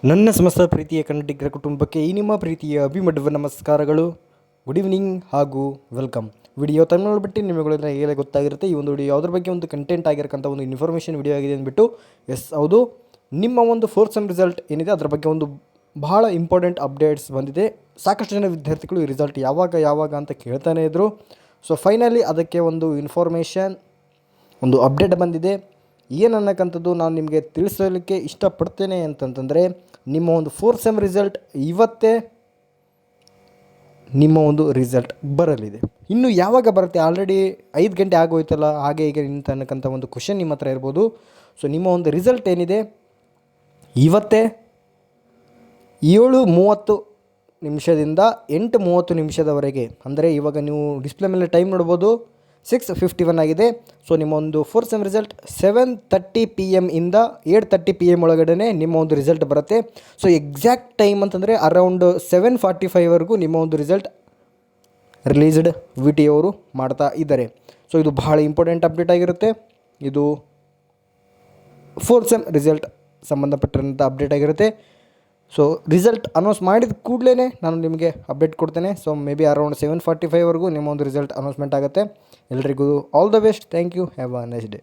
ನನ್ನ ಸಮಸ್ತ ಪ್ರೀತಿಯ ಕನ್ನಡಿಗರ ಕುಟುಂಬಕ್ಕೆ ಈ ನಿಮ್ಮ ಪ್ರೀತಿಯ ಅಭಿಮಡ್ವ ನಮಸ್ಕಾರಗಳು. ಗುಡ್ ಈವ್ನಿಂಗ್ ಹಾಗೂ ವೆಲ್ಕಮ್. ವಿಡಿಯೋ ತನ್ನ ಬಿಟ್ಟು ನಿಮಗೆಲ್ಲ ಹೇಗೆ ಗೊತ್ತಾಗಿರುತ್ತೆ ಈ ಒಂದು ವಿಡಿಯೋ ಯಾವುದ್ರ ಬಗ್ಗೆ ಒಂದು ಕಂಟೆಂಟ್ ಆಗಿರಕ್ಕಂಥ ಒಂದು ಇನ್ಫಾರ್ಮೇಷನ್ ವಿಡಿಯೋ ಆಗಿದೆ ಅಂದ್ಬಿಟ್ಟು. ಹೌದು, ನಿಮ್ಮ ಒಂದು ಫೋರ್ತ್ ಸೆಮ್ ರಿಸಲ್ಟ್ ಏನಿದೆ ಅದರ ಬಗ್ಗೆ ಒಂದು ಬಹಳ ಇಂಪಾರ್ಟೆಂಟ್ ಅಪ್ಡೇಟ್ಸ್ ಬಂದಿದೆ. ಸಾಕಷ್ಟು ಜನ ವಿದ್ಯಾರ್ಥಿಗಳು ಈ ರಿಸಲ್ಟ್ ಯಾವಾಗ ಅಂತ ಕೇಳ್ತಾನೆ ಇದ್ದರು. ಸೊ ಫೈನಲಿ ಅದಕ್ಕೆ ಒಂದು ಇನ್ಫಾರ್ಮೇಷನ್, ಒಂದು ಅಪ್ಡೇಟ್ ಬಂದಿದೆ. ಏನನ್ನಕ್ಕಂಥದ್ದು ನಾನು ನಿಮಗೆ ತಿಳಿಸಲಿಕ್ಕೆ ಇಷ್ಟಪಡ್ತೇನೆ ಅಂತಂತಂದರೆ, ನಿಮ್ಮ ಒಂದು ಫೋರ್ತ್ ಸೆಮ್ ರಿಸಲ್ಟ್ ಇವತ್ತೇ ನಿಮ್ಮ ಒಂದು ರಿಸಲ್ಟ್ ಬರಲಿದೆ. ಇನ್ನು ಯಾವಾಗ ಬರುತ್ತೆ? ಆಲ್ರೆಡಿ 5 ಗಂಟೆ ಆಗೋಯ್ತಲ್ಲ, ಹಾಗೆ ಹೀಗೆ ಅನ್ನಕ್ಕಂಥ ಒಂದು ಕ್ವಶನ್ ನಿಮ್ಮ ಹತ್ರ ಇರ್ಬೋದು. ಸೊ ನಿಮ್ಮ ಒಂದು ರಿಸಲ್ಟ್ ಏನಿದೆ ಇವತ್ತೇ 7:30 ನಿಮಿಷದಿಂದ 8:30 ನಿಮಿಷದವರೆಗೆ, ಅಂದರೆ ಇವಾಗ ನೀವು ಡಿಸ್ಪ್ಲೇ ಮೇಲೆ ಟೈಮ್ ನೋಡ್ಬೋದು, 6:51 ಆಗಿದೆ. ಸೊ ನಿಮ್ಮ ಒಂದು ಫೋರ್ತ್ ಸೆಮ್ ರಿಸಲ್ಟ್ 7:30 PM ಇಂದ 8:30 PM ಒಳಗಡೆ ನಿಮ್ಮ ಒಂದು ರಿಸಲ್ಟ್ ಬರುತ್ತೆ. ಸೊ ಎಕ್ಸಾಕ್ಟ್ ಟೈಮ್ ಅಂತಂದರೆ ಅರೌಂಡ್ 7:45ವರೆಗೂ ನಿಮ್ಮ ಒಂದು ರಿಸಲ್ಟ್ ರಿಲೀಸ್ಡ್ VT ಅವರು ಮಾಡ್ತಾ ಇದ್ದಾರೆ. ಸೊ ಇದು ಬಹಳ ಇಂಪಾರ್ಟೆಂಟ್ ಅಪ್ಡೇಟ್ ಆಗಿರುತ್ತೆ. ಇದು ಫೋರ್ತ್ ಸೆಮ್ ರಿಸಲ್ಟ್ ಸಂಬಂಧಪಟ್ಟಂಥ ಅಪ್ಡೇಟ್ ಆಗಿರುತ್ತೆ. ಸೊ ರಿಸಲ್ಟ್ ಅನೌನ್ಸ್ ಮಾಡಿದ ಕೂಡಲೇ ನಾನು ನಿಮಗೆ ಅಪ್ಡೇಟ್ ಕೊಡ್ತೇನೆ. ಸೊ ಮೇ ಬಿ ಅರೌಂಡ್ 7:45ವರೆಗೂ ನಿಮ್ಮ ಒಂದು ರಿಸಲ್ಟ್ ಅನೌನ್ಸ್ಮೆಂಟ್ ಆಗುತ್ತೆ. ಎಲ್ರಿಗೂ all the best. Thank you. Have a nice day.